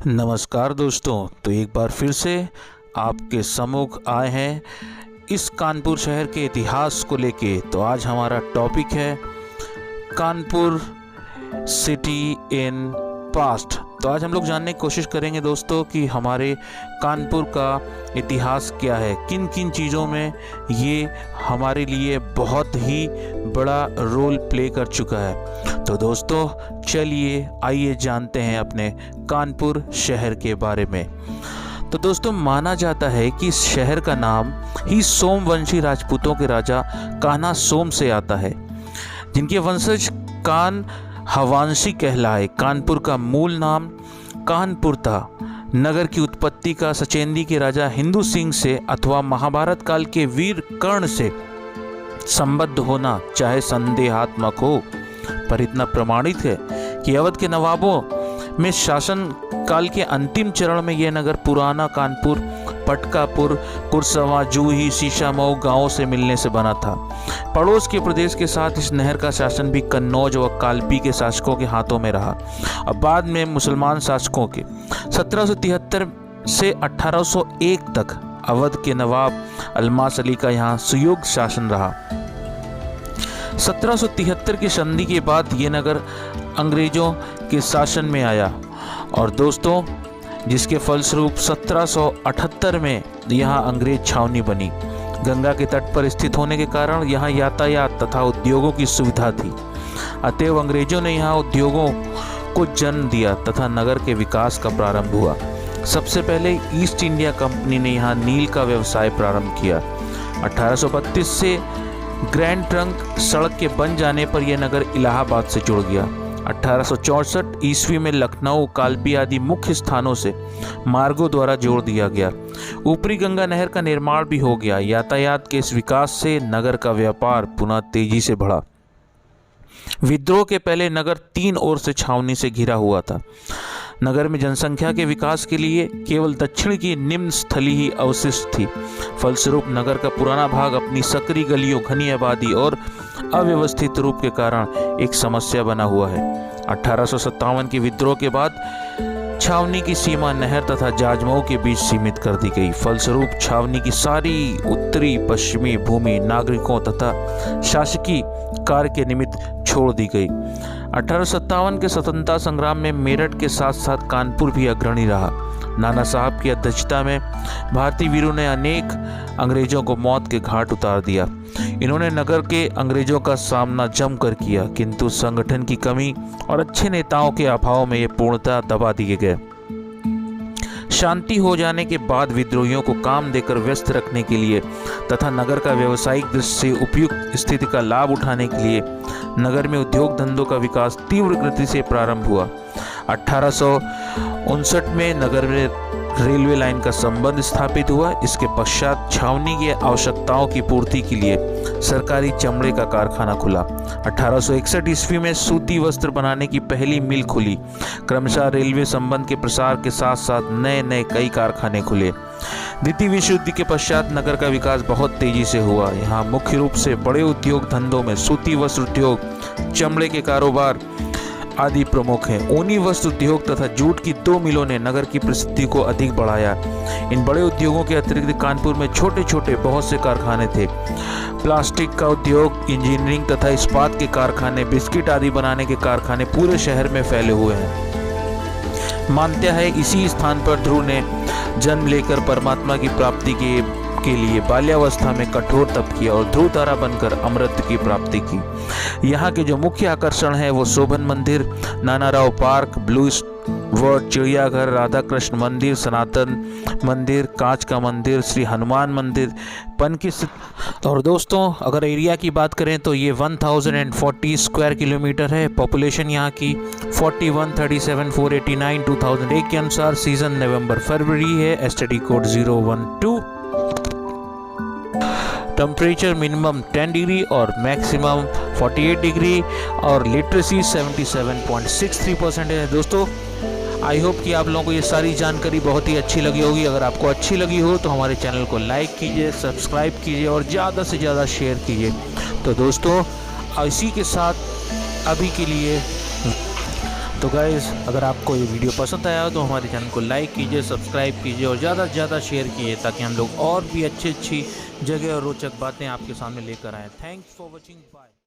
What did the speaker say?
नमस्कार दोस्तों, तो एक बार फिर से आपके सम्मुख आए हैं इस कानपुर शहर के इतिहास को लेके। तो आज हमारा टॉपिक है कानपुर सिटी इन पास्ट। तो आज हम लोग जानने की कोशिश करेंगे दोस्तों कि हमारे कानपुर का इतिहास क्या है, किन किन चीज़ों में ये हमारे लिए बहुत ही बड़ा रोल प्ले कर चुका है। तो दोस्तों चलिए आइए जानते हैं अपने कानपुर शहर के बारे में। तो दोस्तों माना जाता है कि इस शहर का नाम ही सोमवंशी राजपूतों के राजा कान्हा सोम से आता है, जिनके वंशज कान हवांशी कहलाए। कानपुर का मूल नाम कानपुर था। नगर की उत्पत्ति का सचेंदी के राजा हिंदू सिंह से अथवा महाभारत काल के वीर कर्ण से संबद्ध होना चाहे संदेहात्मक हो, पर इतना प्रमाणित है कि अवध के नवाबों में शासन काल के अंतिम चरण में यह नगर पुराना कानपुर, पटकापुर, कुरसवा, जूही, शीशामऊ गांवों से मिलने से बना था। पड़ोस के प्रदेश के साथ इस नहर का शासन भी कन्नौज व कालपी के शासकों के हाथों में रहा और बाद में मुसलमान शासकों के। 1773 से 1801 तक अवध के नवाब अलमास अली का यहाँ सुयोग शासन रहा। 1773 की संधि के बाद ये नगर अंग्रेजों के शासन में आया और दोस्तों जिसके फलस्वरूप 1778 में यहाँ अंग्रेज छावनी बनी। गंगा के तट पर स्थित होने के कारण यहाँ यातायात तथा उद्योगों की सुविधा थी, अतएव अंग्रेजों ने यहाँ उद्योगों को जन्म दिया तथा नगर के विकास का प्रारंभ हुआ। सबसे पहले ईस्ट इंडिया कंपनी ने यहाँ नील का व्यवसाय प्रारंभ किया। 1832 से ग्रैंड ट्रंक सड़क के बन जाने पर यह नगर इलाहाबाद से जुड़ गया। 1864 ईस्वी में लखनऊ, कालपी आदि मुख्य स्थानों से मार्गों द्वारा जोड़ दिया गया। ऊपरी गंगा नहर का निर्माण भी हो गया। यातायात के इस विकास से नगर का व्यापार पुनः तेजी से बढ़ा। विद्रोह के पहले नगर 3 ओर से छावनी से घिरा हुआ था। नगर में जनसंख्या के विकास के लिए केवल दक्षिण की निम्न स्थली ही अवशिष्ट थी। फलस्वरूप नगर का पुराना भाग अपनी सकरी गलियों, घनी आबादी और अव्यवस्थित रूप के कारण एक समस्या बना हुआ है। 1857 के विद्रोह के बाद छावनी की सीमा नहर तथा जाजमऊ के बीच सीमित कर दी गई। फलस्वरूप छावनी की सारी उत्तरी पश्चिमी भूमि नागरिकों तथा शासकीय कार्य के निमित्त छोड़ दी गई। 1857 के स्वतंत्रता संग्राम में मेरठ के साथ साथ कानपुर भी अग्रणी रहा। नाना साहब की अध्यक्षता में भारतीय वीरों ने अनेक अंग्रेजों को मौत के घाट उतार दिया। इन्होंने नगर के अंग्रेजों का सामना जमकर किया, किंतु संगठन की कमी और अच्छे नेताओं के अभाव में ये पूर्णतः दबा दिए गए। शांति हो जाने के बाद विद्रोहियों को काम देकर व्यस्त रखने के लिए तथा नगर का व्यावसायिक दृष्टि से उपयुक्त स्थिति का लाभ उठाने के लिए नगर में उद्योग धंधों का विकास तीव्र गति से प्रारंभ हुआ। 1859 में नगर में रेलवे लाइन का संबंध स्थापित हुआ। इसके पश्चात छावनी की आवश्यकताओं की पूर्ति के लिए सरकारी चमड़े का कारखाना खुला। 1861 ईस्वी में सूती वस्त्र बनाने की पहली मिल खुली। क्रमशः रेलवे संबंध के प्रसार के साथ साथ नए नए कई कारखाने खुले। द्वितीय विश्व युद्ध के पश्चात नगर का विकास बहुत तेजी से हुआ। यहाँ मुख्य रूप से बड़े उद्योग धंधों में सूती वस्त्र उद्योग, चमड़े के कारोबार आदि प्रमुख हैं। ऊनी वस्त्र उद्योग तथा जूट की 2 मिलों ने नगर की प्रसिद्धि को अधिक बढ़ाया। इन बड़े उद्योगों के अतिरिक्त कानपुर में छोटे छोटे बहुत से कारखाने थे। प्लास्टिक का उद्योग, इंजीनियरिंग तथा इस्पात के कारखाने, बिस्किट आदि बनाने के कारखाने पूरे शहर में फैले हुए हैं। मान्यता है इसी स्थान पर ध्रुव ने जन्म लेकर परमात्मा की प्राप्ति के लिए बाल्यावस्था में कठोर तप किया और ध्रुव तारा बनकर अमृत की प्राप्ति की। यहाँ के जो मुख्य आकर्षण है वो शोभन मंदिर, नानाराव पार्क, ब्लू वर्ड, चिड़ियाघर, राधा कृष्ण मंदिर, सनातन मंदिर, कांच का मंदिर, श्री हनुमान मंदिर, पनकी। और दोस्तों अगर एरिया की बात करें तो ये 1040 स्क्वायर किलोमीटर है। पॉपुलेशन यहाँ की 4137,489 2001 के अनुसार। सीजन नवंबर फरवरी है। STD code 012। Temperature minimum 10 degree और मैक्सिमम 48 डिग्री और लिटरेसी 77.63% है। दोस्तों आई होप कि आप लोगों को ये सारी जानकारी बहुत ही अच्छी लगी होगी। अगर आपको अच्छी लगी हो तो हमारे चैनल को लाइक कीजिए, सब्सक्राइब कीजिए और ज़्यादा से ज़्यादा शेयर कीजिए। तो दोस्तों इसी के साथ अभी के लिए तो गाइज़, अगर आपको ये वीडियो पसंद आया तो हमारे चैनल को लाइक कीजिए, सब्सक्राइब कीजिए और ज़्यादा से ज़्यादा शेयर कीजिए, ताकि हम लोग और भी अच्छी अच्छी जगह और रोचक बातें आपके सामने लेकर आएँ। Thanks for watching, bye.